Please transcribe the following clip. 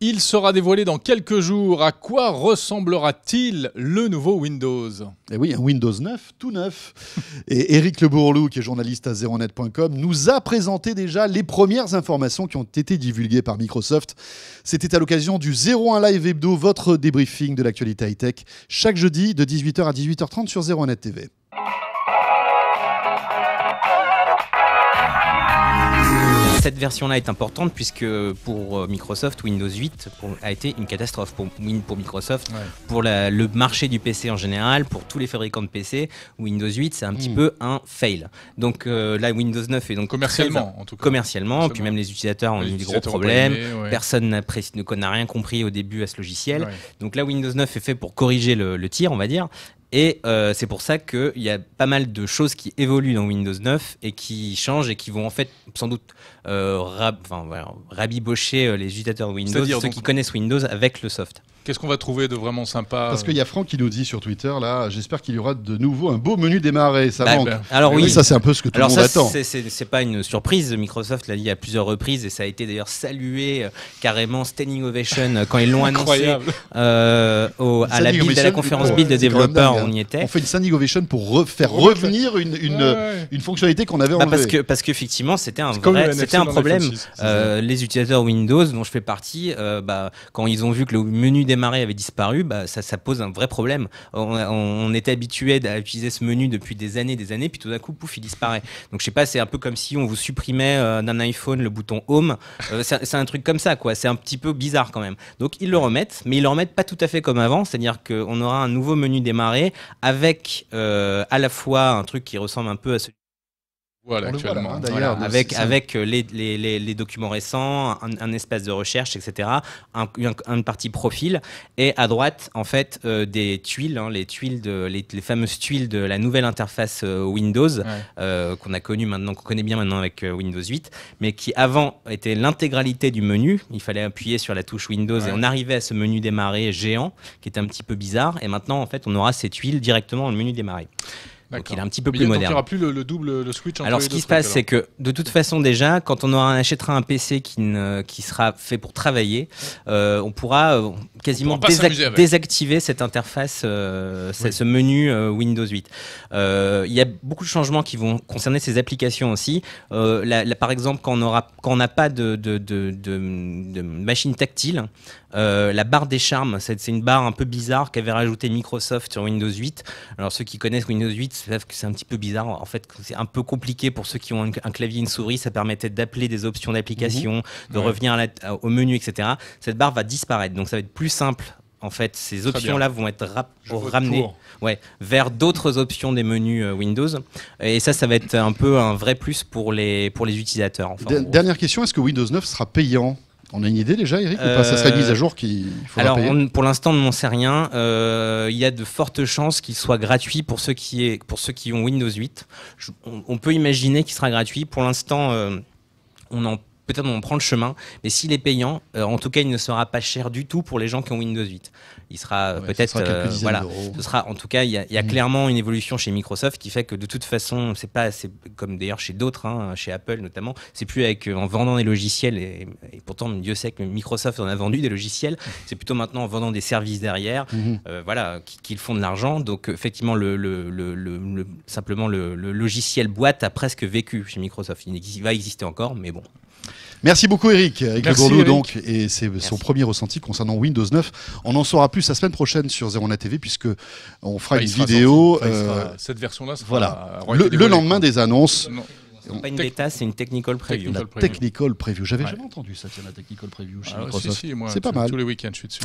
Il sera dévoilé dans quelques jours. À quoi ressemblera-t-il le nouveau Windows ? Eh oui, un Windows 9, tout neuf. Et Éric Le Bourlou, qui est journaliste à zeronet.com, nous a présenté déjà les premières informations qui ont été divulguées par Microsoft. C'était à l'occasion du 01 Live Hebdo, votre débriefing de l'actualité high-tech, chaque jeudi de 18h à 18h30 sur Zeronet TV. Cette version-là est importante puisque pour Microsoft, Windows 8 a été une catastrophe pour Microsoft, pour le marché du PC en général, pour tous les fabricants de PC. Windows 8, c'est un petit peu un fail. Donc là, Windows 9 est donc commercialement, en tout cas. Commercialement, puis même les utilisateurs ont eu des gros problèmes. Personne n'a rien compris au début à ce logiciel. Donc là, Windows 9 est fait pour corriger le tir, on va dire. Et c'est pour ça qu'il y a pas mal de choses qui évoluent dans Windows 9 et qui changent et qui vont en fait sans doute rabibocher les utilisateurs de Windows, ceux qui connaissent Windows avec le soft. Qu'est-ce qu'on va trouver de vraiment sympa ? Parce qu'il y a Franck qui nous dit sur Twitter, là, j'espère qu'il y aura de nouveau un beau menu démarrer. Ça manque. Alors oui, ça c'est un peu ce que tout le monde attend. C'est pas une surprise. Microsoft l'a dit à plusieurs reprises et ça a été d'ailleurs salué carrément standing ovation quand ils l'ont annoncé à la build, à la conférence build de développeurs. On y était. On fait une standing ovation pour faire revenir une fonctionnalité qu'on avait enlevée. Parce qu'effectivement c'était un problème. Les utilisateurs Windows dont je fais partie, quand ils ont vu que le menu démarrer avait disparu, ça pose un vrai problème. On était habitué à utiliser ce menu depuis des années, puis tout d'un coup, pouf, il disparaît. Donc je sais pas, c'est un peu comme si on vous supprimait d'un iPhone le bouton Home. C'est un truc comme ça, quoi. C'est un petit peu bizarre quand même. Donc ils le remettent, mais ils le remettent pas tout à fait comme avant, c'est-à-dire qu'on aura un nouveau menu démarrer avec à la fois un truc qui ressemble un peu à celui actuellement. Avec les documents récents, un espace de recherche, etc., une partie profil, et à droite, en fait, des tuiles, les fameuses tuiles de la nouvelle interface Windows, qu'on connaît bien maintenant avec Windows 8, mais qui avant était l'intégralité du menu. Il fallait appuyer sur la touche Windows et on arrivait à ce menu démarrer géant, qui était un petit peu bizarre, et maintenant, en fait, on aura ces tuiles directement dans le menu démarrer. Donc il est un petit peu plus moderne. Donc il n'y aura plus le switch entre Alors ce qui se passe, c'est que de toute façon déjà, quand on achètera un PC qui sera fait pour travailler, on pourra quasiment désactiver cette interface, ce menu Windows 8. Il y a beaucoup de changements qui vont concerner ces applications aussi. Par exemple, quand on n'a pas de machine tactile, la barre des charmes, c'est une barre un peu bizarre qu'avait rajouté Microsoft sur Windows 8. Alors ceux qui connaissent Windows 8 savent que c'est un petit peu bizarre. En fait, c'est un peu compliqué pour ceux qui ont un clavier et une souris. Ça permettait d'appeler des options d'application, de revenir au menu, etc. Cette barre va disparaître. Donc ça va être plus simple. En fait, ces options-là vont être ramenées vers d'autres options des menus Windows. Et ça va être un peu un vrai plus pour les utilisateurs. Dernière question, est-ce que Windows 9 sera payant ? On a une idée déjà, Eric, ou pas ? Ça serait une mise à jour qu'il faudra payer ? Pour l'instant, on n'en sait rien. Il y a de fortes chances qu'il soit gratuit pour ceux qui ont Windows 8. On peut imaginer qu'il sera gratuit. Pour l'instant, peut-être on prend le chemin, mais s'il est payant, en tout cas, il ne sera pas cher du tout pour les gens qui ont Windows 8. Il sera peut-être, ce sera, en tout cas, il y a clairement une évolution chez Microsoft qui fait que de toute façon, c'est comme d'ailleurs chez d'autres, chez Apple notamment, c'est plus en vendant des logiciels et pourtant Dieu sait que Microsoft en a vendu des logiciels, c'est plutôt maintenant en vendant des services derrière, qu'ils font de l'argent. Donc effectivement, simplement le logiciel boîte a presque vécu chez Microsoft. Il va exister encore, mais bon. Merci beaucoup Eric Le Bourlou donc, et c'est son premier ressenti concernant Windows 9. On en saura plus la semaine prochaine sur Zeronet TV puisque on fera une vidéo. Cette version-là sera le lendemain des annonces. C'est pas une bêta, c'est une technical preview. Technical preview. J'avais jamais entendu ça, la technical preview chez Microsoft. C'est pas mal. Tous les week-ends, je suis dessus.